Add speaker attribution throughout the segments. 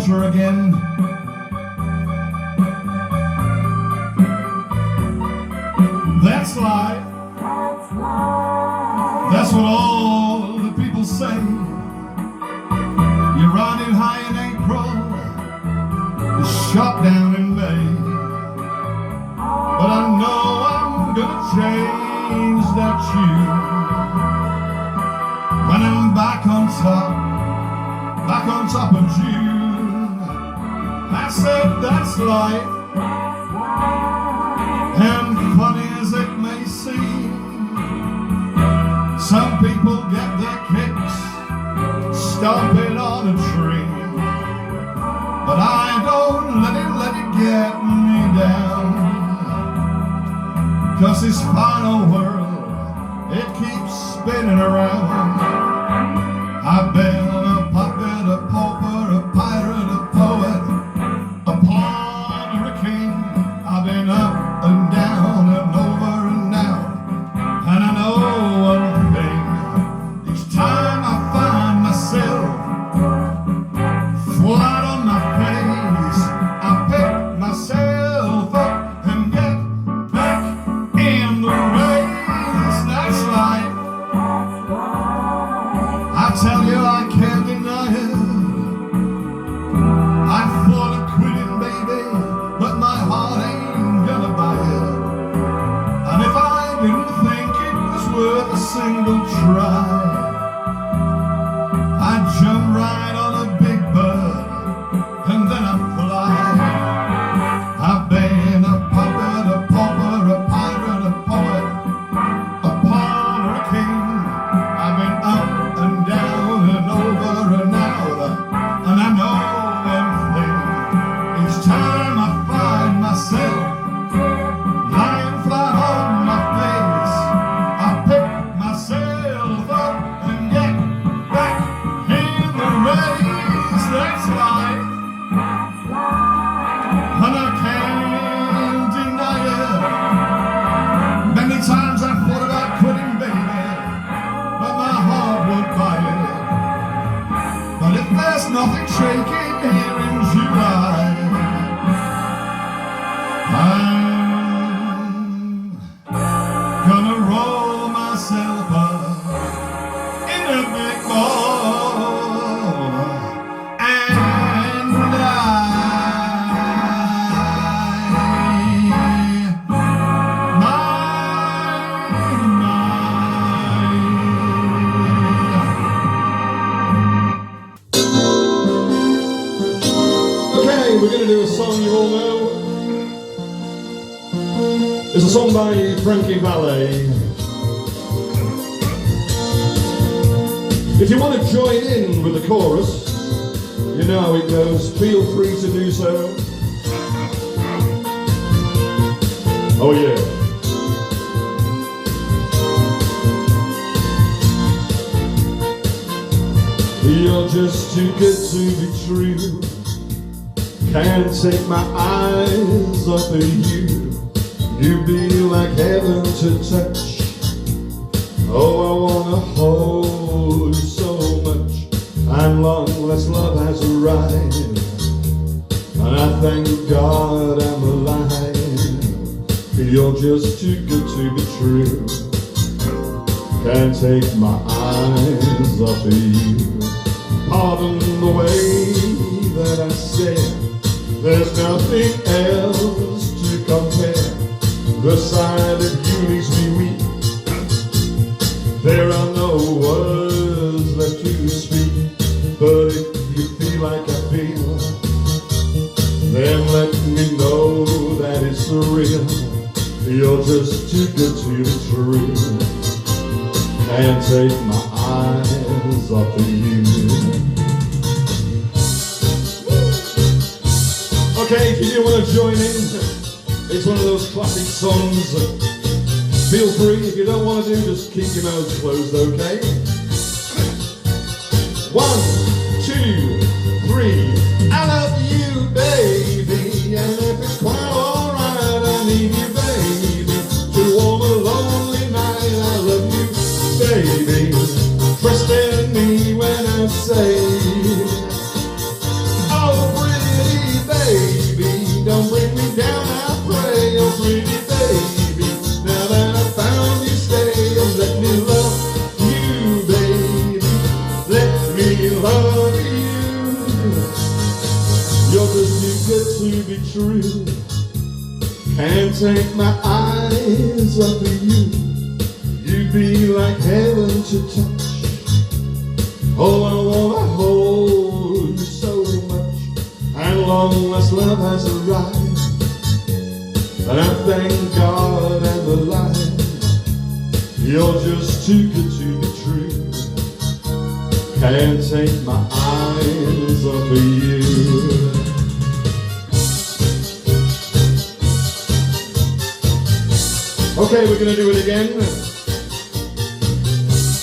Speaker 1: Sinatra again. That's life. That's what all the people say. You're riding high in April, shot down in May. But I know I'm gonna change that tune when I'm back on top of June. I said that's life, and funny as it may seem, some people get their kicks stomping on a tree, but I don't let it get me down, 'cause this final world, it keeps spinning around. I've been a puppet, a pauper, a pirate, a poet, a pawn or a king. I've been up and down and over and out, and I know one thing: each time I find myself flat on my face, I pick myself up and get back in the race. That's life. I tell you, I can't deny it. I thought of quitting, baby, but my heart ain't gonna buy it. And if I didn't think it was worth a single try, I'd jump right on a big bird and then I'd fly. I've been a puppet, a pauper, a pirate, a poet, a pawn or a king. I've been up and down and over and out, and I know one thing: each time I find myself lying flat on my face, I pick myself up and get back in the race. That's life, and I can't deny it. Many times I thought about quitting, baby, but my heart won't buy it. But if there's nothing shaking here in July, I'm gonna roll myself up in a big ball and we're going to do a song you all know. It's a song by Frankie Valli. If you want to join in with the chorus, you know how it goes. Feel free to do so. Oh yeah. You're just too good to be true. Can't take my eyes off of you. You be like heaven to touch. Oh, I wanna hold you so much. And long as love has arrived, and I thank God I'm alive. You're just too good to be true. Can't take my eyes off of you. Pardon the way that I said there's nothing else to compare. The side of you leaves me weak. There are no words left to speak. But if you feel like I feel, then let me know that it's real. You're just too good to be true. Can't take my eyes off of you. Okay, if you do want to join in, it's one of those classic songs. Feel free. If you don't want to do, just keep your mouths closed, okay? 1, 2, 3. I love you, baby, and if it's quite alright, I need you, baby, to warm a lonely night. I love you, baby. Trust in me when I say, oh. baby. Now that I found you, stay and let me love you, baby. Let me love you. You're just too good to be true. Can't take my eyes off of you. You'd be like heaven to touch. Oh, I wanna hold you so much. And long as love has arrived, and I thank God and the light. You're just too good to be true. Can't take my eyes off of you. Okay, we're gonna do it again.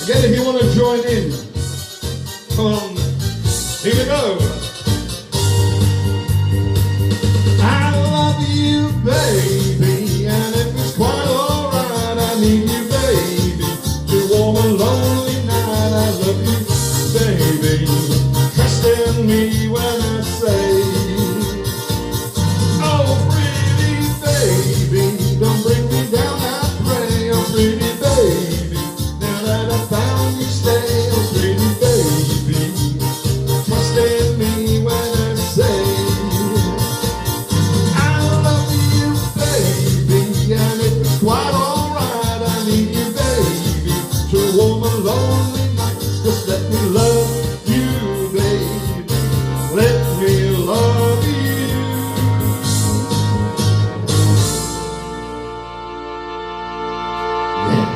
Speaker 1: Again, if you want to join in, come on, here we go. I love you, baby, and if it's quite alright, I need you, baby, to warm a lonely night. I love you, baby, trust in me when I say, oh, pretty baby, don't bring me down, I pray, oh, pretty baby, now that I found you, stay, oh, pretty baby, trust in me when I say, quite alright, I need you, baby, to warm a lonely night. Just let me love you, baby, let me love you. Yeah.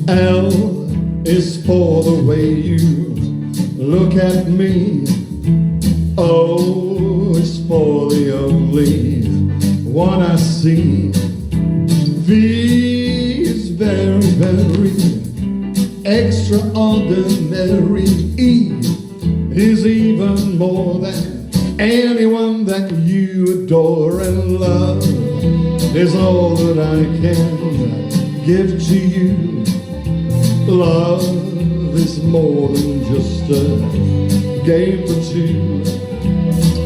Speaker 1: L is for the way you look at me. O is for the only one I see. V is very, very extraordinary. E is even more than anyone that you adore, and love is all that I can give to you. Love is more than just a game for two.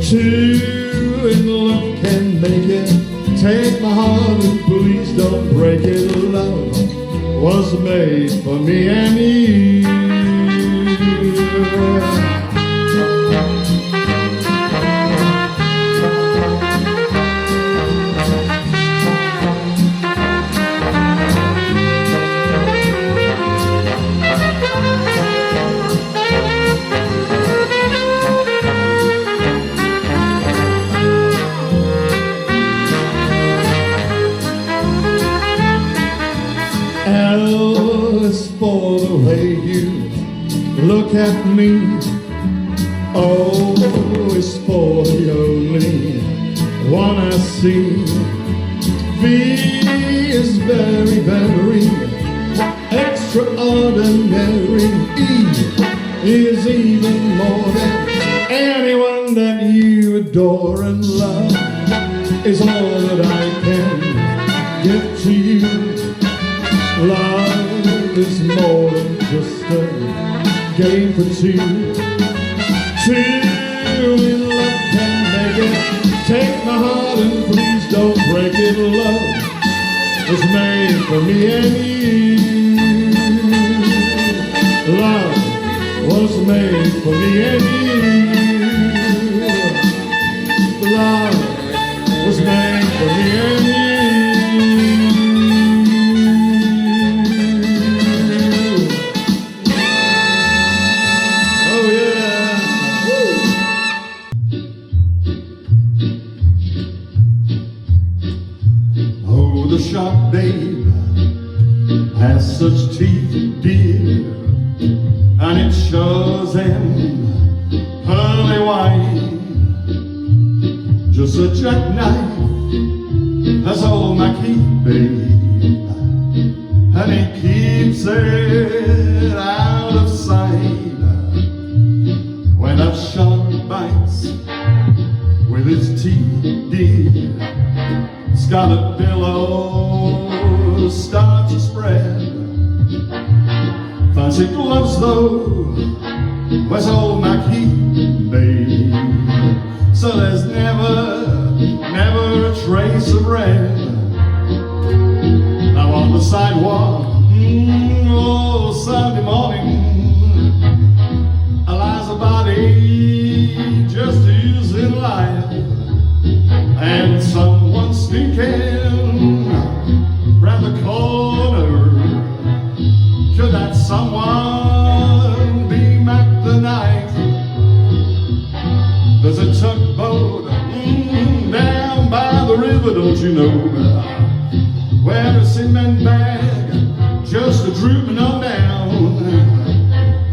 Speaker 1: Two in love can make it. Take my heart and please don't break it. Love was made for me and you. L is for the way you look at me. O is for the only one I see. V is very, very extraordinary. E is even more than anyone that you adore, and love is all that I can give to you. Love is more than just a game for two. Two in love can make it. Take my heart and please don't break it. Love was made for me and you. Love was made for me and you. Love was made for me and you. The sharp babe has such teeth, dear, and it shows them pearly white. Just a jackknife has all my key, babe, and it keeps it out of sight. When a shark bites with its teeth, dear, scarlet billows start to spread. Fancy gloves though, where's all my key, babe? but don't you know, when a cement bag just a drooping on down,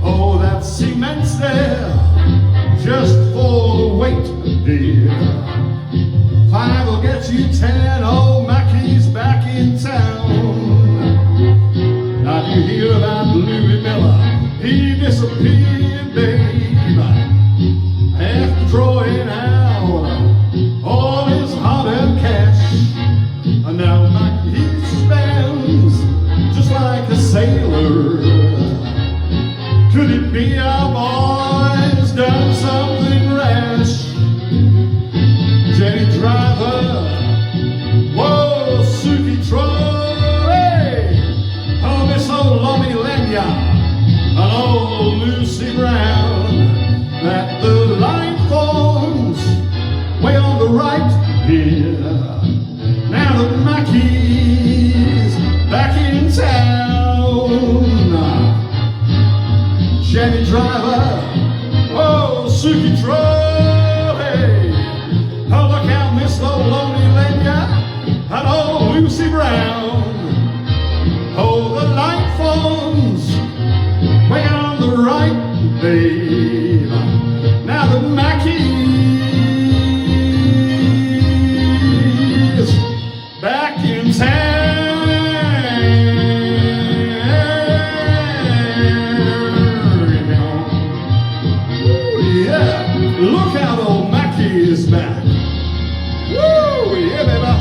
Speaker 1: oh, that cement's there just for the weight, dear. 5 will get you 10, old Mackey's back in town. Now you hear about Louis Miller, he disappeared, babe, after drawing out all his hard-earned cash. And now Mackey spends just like a sailor. Could it be our boys done something rash? Jenny Driver, whoa, Suki Troy, oh, Miss Olomie Lenya, and old Lucy Brown. That the line forms way on the right here. Now the Mackey's back in town. Jenny Driver, oh, Suki Troy, oh, look out, Miss Olomie Lenya, and old Lucy Brown. Oh, the line forms way on the right, babe. Now the Mackey's back in town. Ooh, yeah, look out, old Mackey is back. Woo, yeah, baby.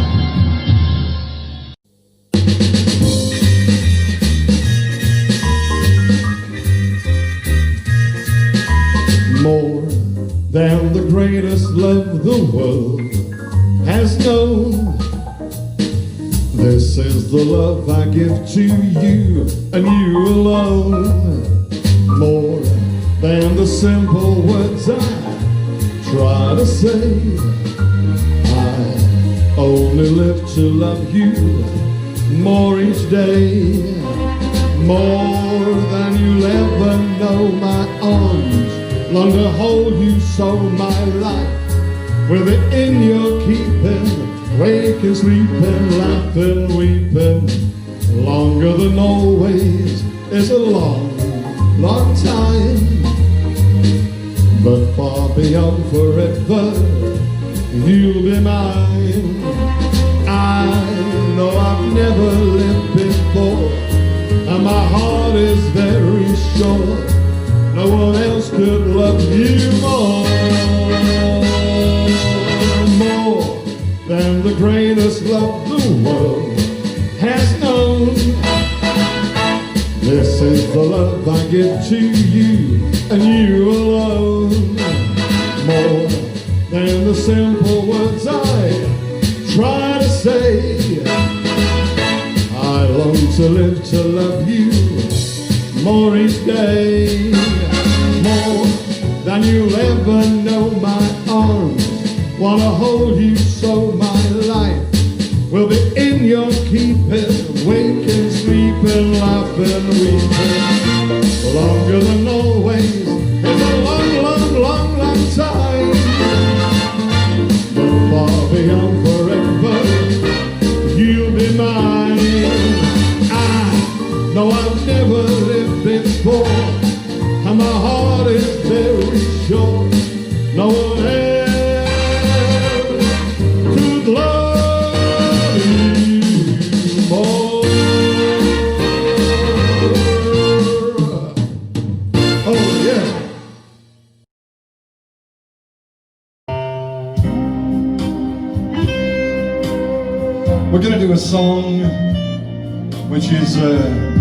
Speaker 1: More than the greatest love the world has known. This is the love I give to you and you alone. More than the simple words I try to say. I only live to love you more each day. More than you'll ever know, my arms long to hold you, so my life will be in your keeping, waking, sleeping, laughing, weeping. Longer than always is a long, long time, but far beyond forever, you'll be mine. I know I've never lived before, and my heart is very sure no one else could love you more. More than the greatest love the world has known. This is the love I give to you and you alone. More than the simple words I try to say. I long to live to love you more each day. More than you'll ever know, my arms wanna hold you, so my life will be in your keeping, waking, sleeping, laughing, weeping. Longer than always is a long, long, long, long time, but far beyond forever, you'll be mine. I know I've never lived before, and my heart is very sure no one else could love you more. Oh yeah. We're going to do a song which is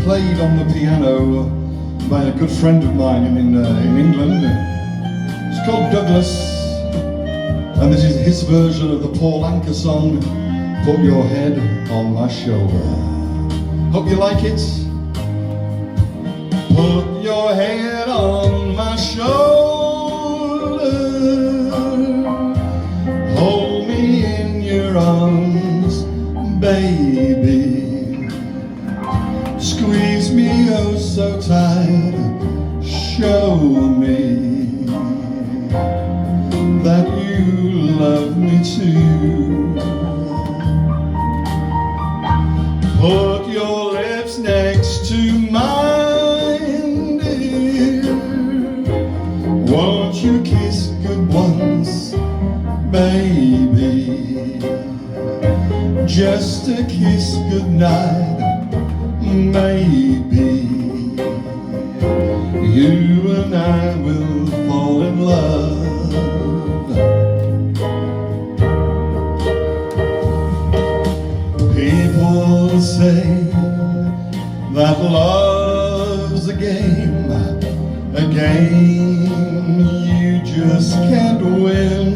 Speaker 1: played on the piano by a good friend of mine in England. It's called Douglas, and this is his version of the Paul Anka song, Put Your Head on My Shoulder. Hope you like it. Put your head on my shoulder, hold me in your arms, baby. Squeeze me oh so tight, show me that you love me too. once, baby, just a kiss goodnight, maybe you and I will fall in love. People say that love's a game you just can't win.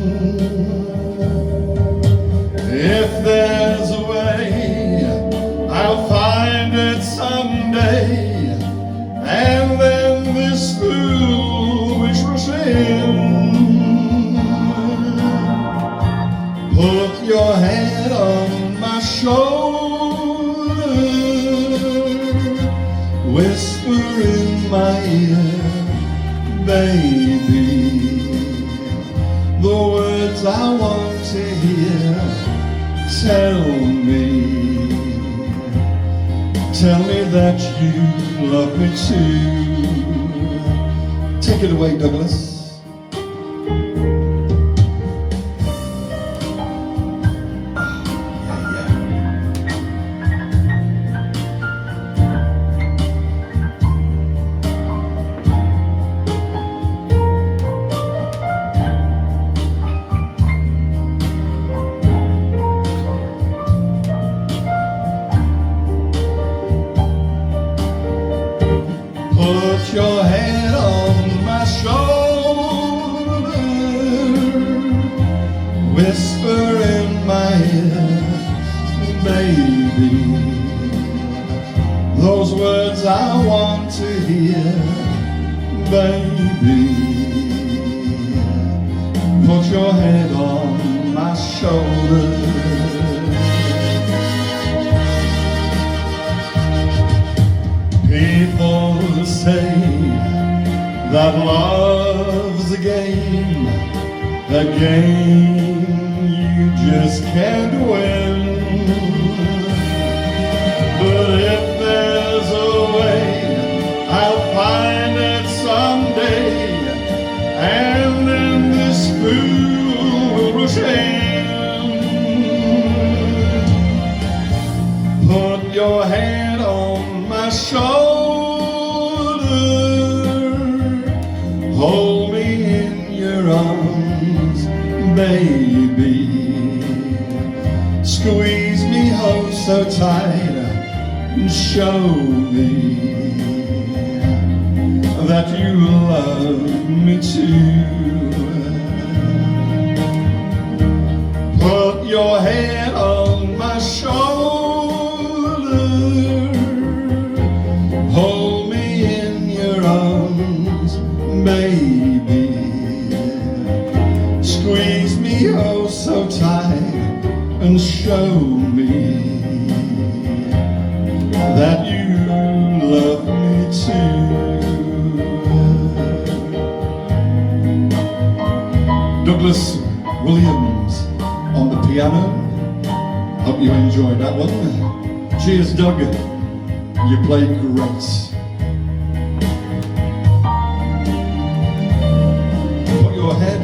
Speaker 1: If there's a way, I'll find it someday, and then this foolish rush in. Put your head on my shoulder, whisper in my ear, baby, the words I want to hear. Tell me that you love me too. Take it away, Douglas. Put your head on my shoulder, whisper in my ear, baby, those words I want to hear, baby. Put your head on my shoulder. People say that love's a game you just can't win. But if there's a way, I'll find it someday, and then this fool will rush in. Put your hand on my shoulder, hold me in your arms, baby, squeeze me oh so tight, and show me that you love me too. Put your head on my shoulder, hold me in your arms, baby, squeeze me oh so tight, and show me that you love me too. Douglas Williams on the piano. Hope you enjoyed that one. Cheers, Doug. You played great. Put your head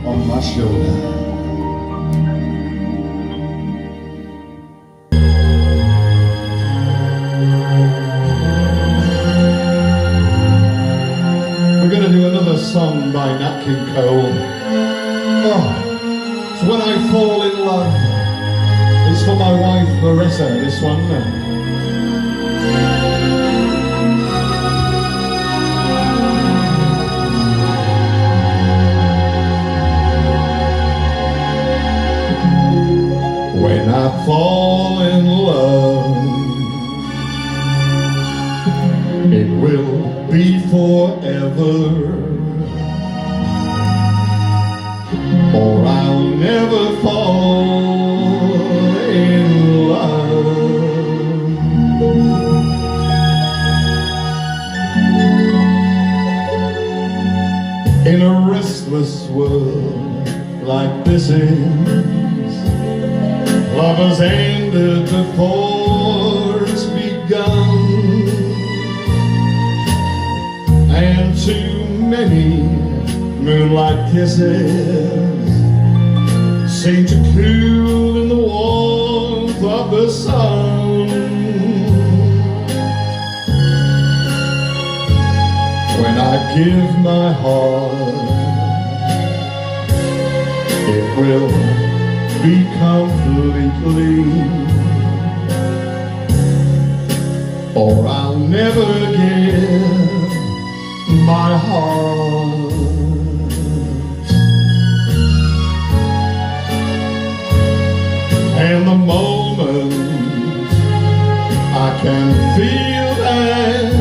Speaker 1: on my shoulder. We're going to do another song by Nat King Cole. Oh, it's When I Fall in Love. It's for my wife Marissa, this one. When I fall in love, it will be forever, or I'll never fall in love. In a restless world like this is, lovers ended before it's begun, and too many Moonlight kisses seem to cool in the warmth of the sun. When I give my heart, it will be completely, or I'll never give my heart. And the moment I can feel that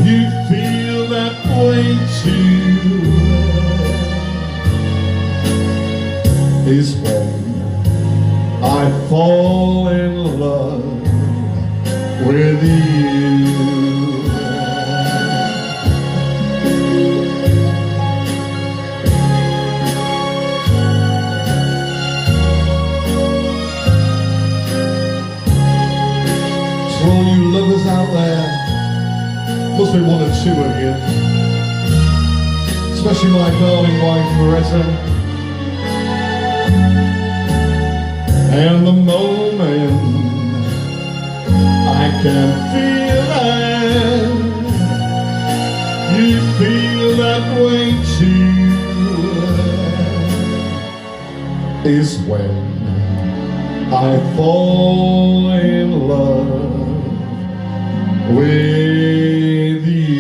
Speaker 1: you feel that way too is when I fall in love with you. For all you lovers out there, must be one or two of you, especially my darling wife Loretta. And the moment I can feel that you feel that way too is when I fall in love with you.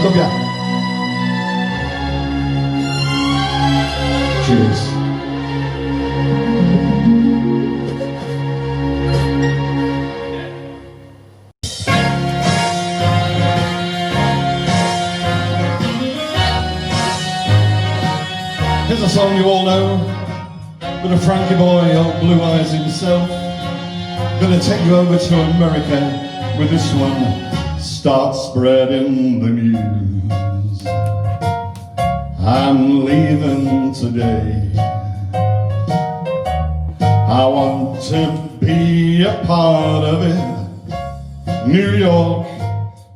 Speaker 1: Love ya. Cheers. Here's a song you all know, with a Frankie boy, old Blue Eyes himself. Gonna take you over to America with this one. Start spreading the news. I'm leaving today. I want to be a part of it. New York,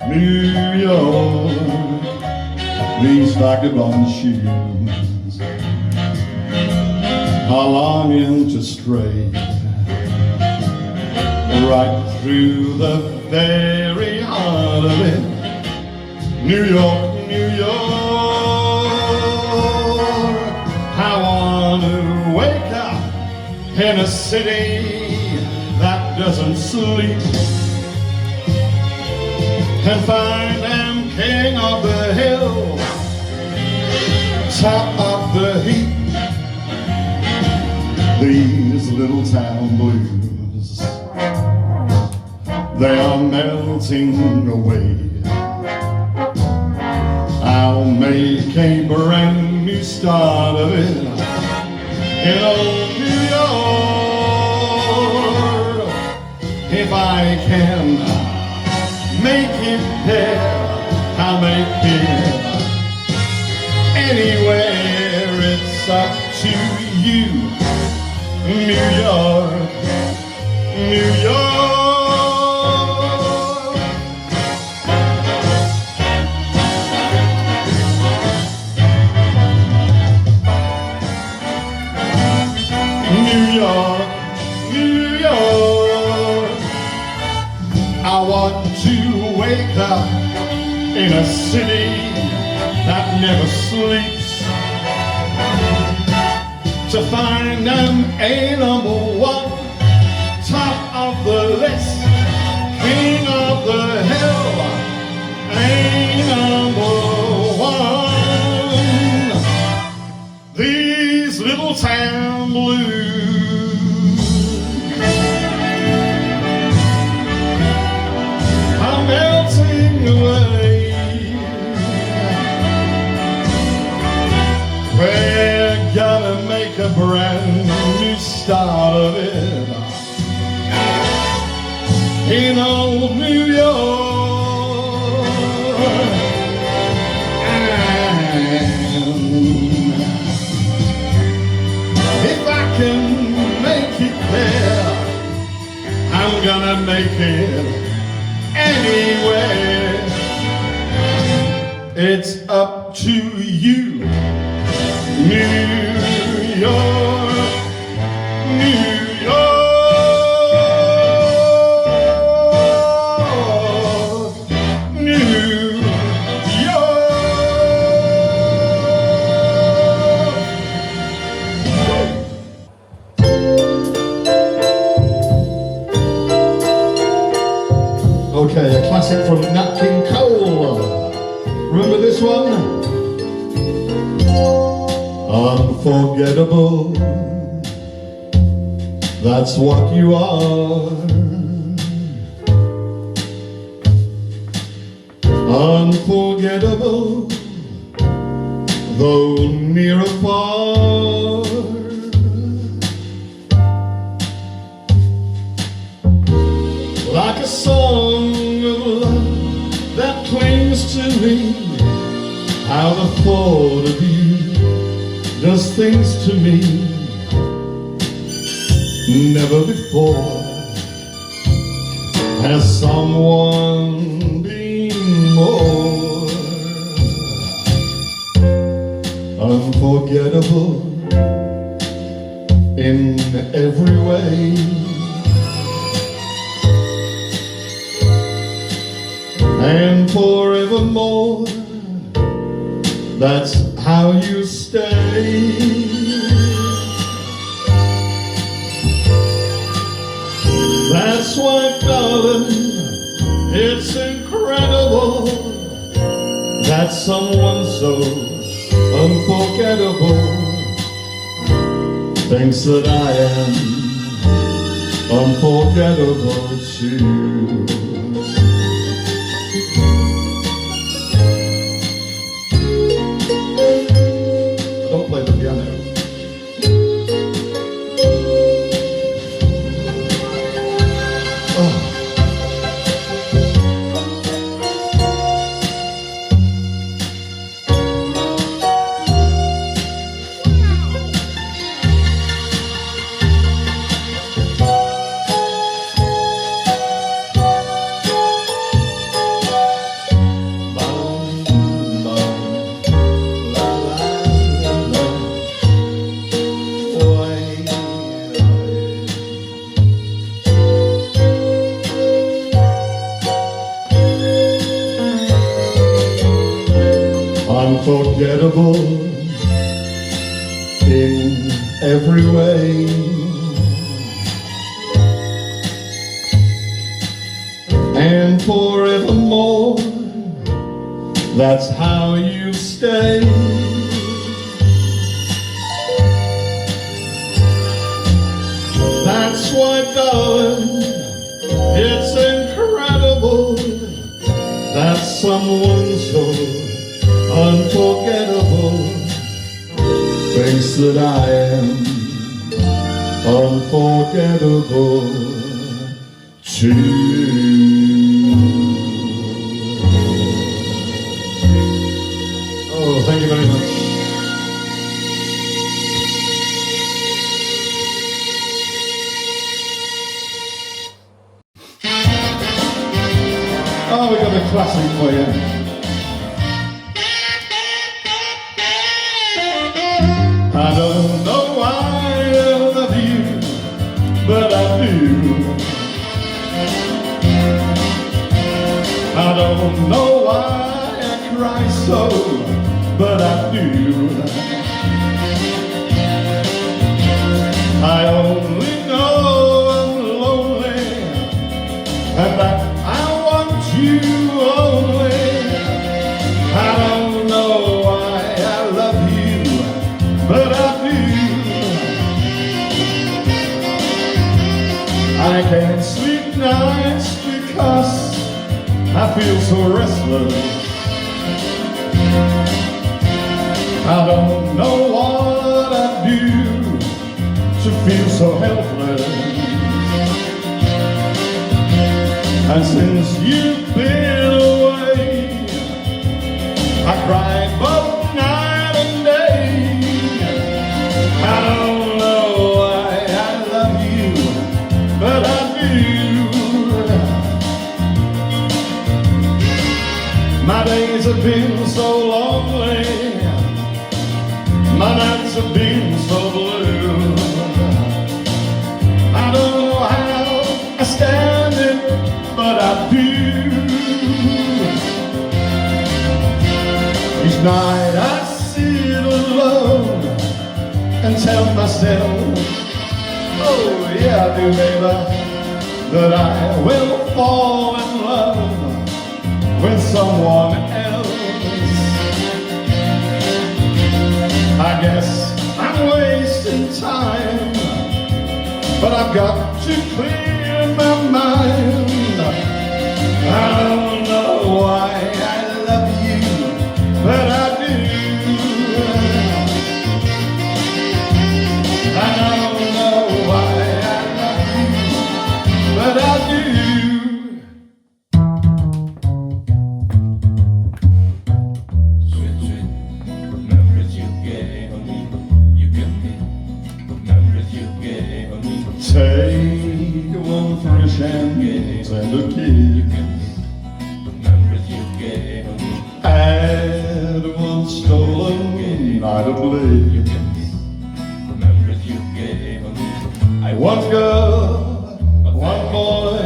Speaker 1: New York, these vagabond shoes are longing to stray right through the very heart of it. New York, New York, I want to wake up in a city that doesn't sleep and find I'm king of the hill, top of the heap. These little town blues, they are melting away. I'll make a brand new start of it in old New York. If I can make it there, I'll make it anywhere. It's up to you. New York, New York. New York, New York, I want to wake up in a city that never sleeps, to find I'm a number one, top of the list, king of the hill, a number one. These little town blues are melting away. We're gonna make a brand new start of it in old New York. And if I can make it there, I'm gonna make it anywhere. It's up to you, New York, New York, New York. Okay, a classic from Nat King Cole. Remember this one? Unforgettable, that's what you are. Unforgettable, though near or far. Like a song of love that clings to me, how the thought of you does things to me. Never before has someone been more unforgettable in every way. And forevermore, that's how you stay. That's why, darling, it's incredible that someone so unforgettable thinks that I am unforgettable too. Play the piano. Unforgettable in every way, and forevermore, that's how you stay. That's why, darling, it's incredible that someone so unforgettable thinks that I am unforgettable too. Oh, thank you very much. Oh, we got a classic for you. I don't know why I love you, but I do. I don't know why I cry so, but I do. I only know I'm lonely, and that I want you only. I don't know why I love you, but I do. I can't sleep nights because I feel so restless. I don't know what I do to feel so helpless. And since you've been away, I cry both night and day. I don't know why I love you, but I do. My days have been so lonely, my nights have been so blue. I don't know how I stand it, but I do. Each night I sit alone and tell myself, oh yeah I do baby, that I will fall in love with someone else. I guess I'm wasting time, but I've got to clear my mind. I don't know why I love you, but I do. I don't know why I love you, but I do. Take one fresh and tender kiss, add one stolen night of bliss. One girl, one boy,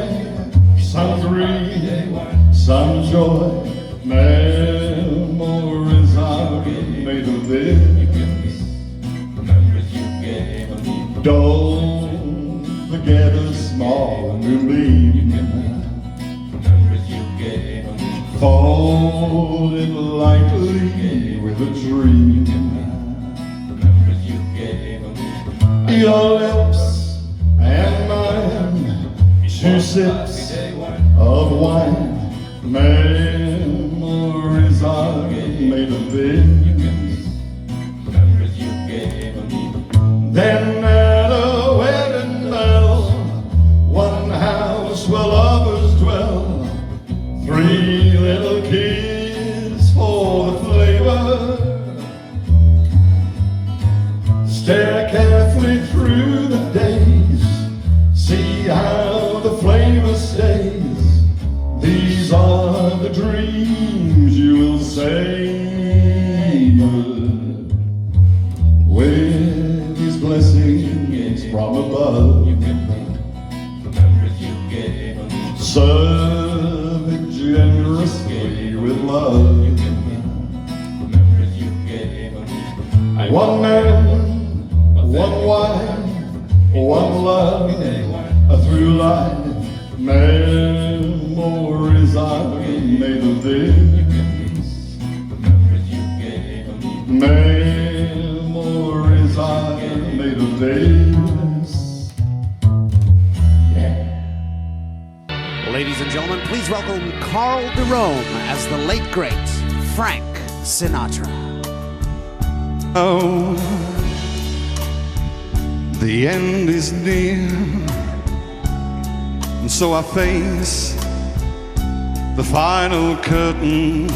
Speaker 1: some dream, some joy. Memories are made of this. Don't forget a small moonbeam, folded lightly with a dream. Your lips and mine, two sips of wine. Memories are made of this. Then at a wedding bell, one house where lovers dwell, three little kids for the flavor. Stare carefully through the days, see how the flavor stays. These are the dreams you will savor. With these blessings from above, serve it generously with love. One man, one wife, one love, through life. Memories are made of this. Memories are made of this. Yeah.
Speaker 2: Ladies and gentlemen, please welcome Carl Derome as the late great Frank Sinatra.
Speaker 1: Oh, the end is near, and so I face the final curtain.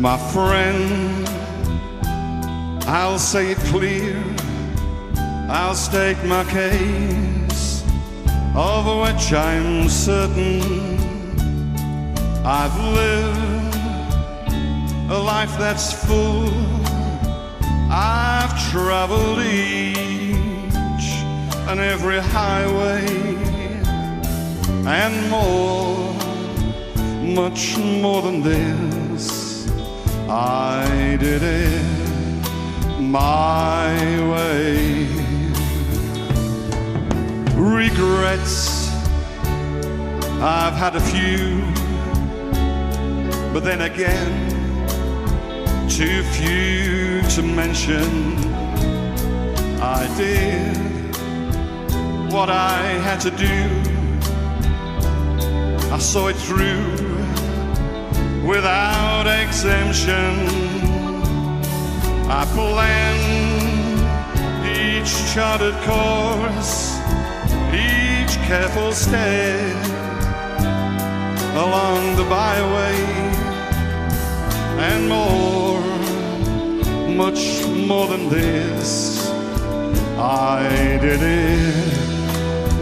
Speaker 1: My friend, I'll say it clear, I'll state my case, of which I'm certain. I've lived a life that's full, I've traveled each and every highway, and more, much more than this, I did it my way. Regrets, I've had a few, but then again, too few to mention. I did what I had to do, I saw it through without exemption. I planned each charted course, each careful step along the byway, and more, much more than this, I did it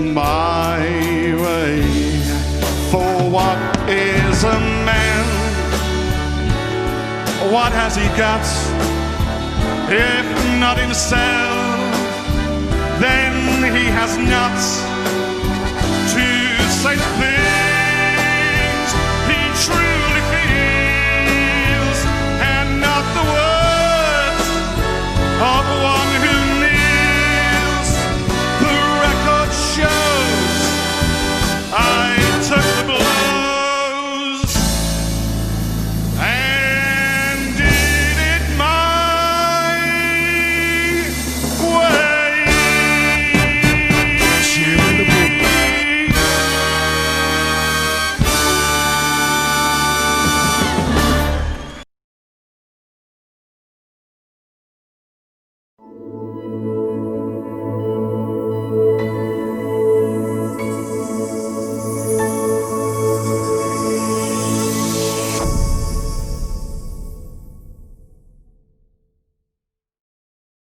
Speaker 1: my way. For what is a man
Speaker 3: what has he got? If not himself, then he has not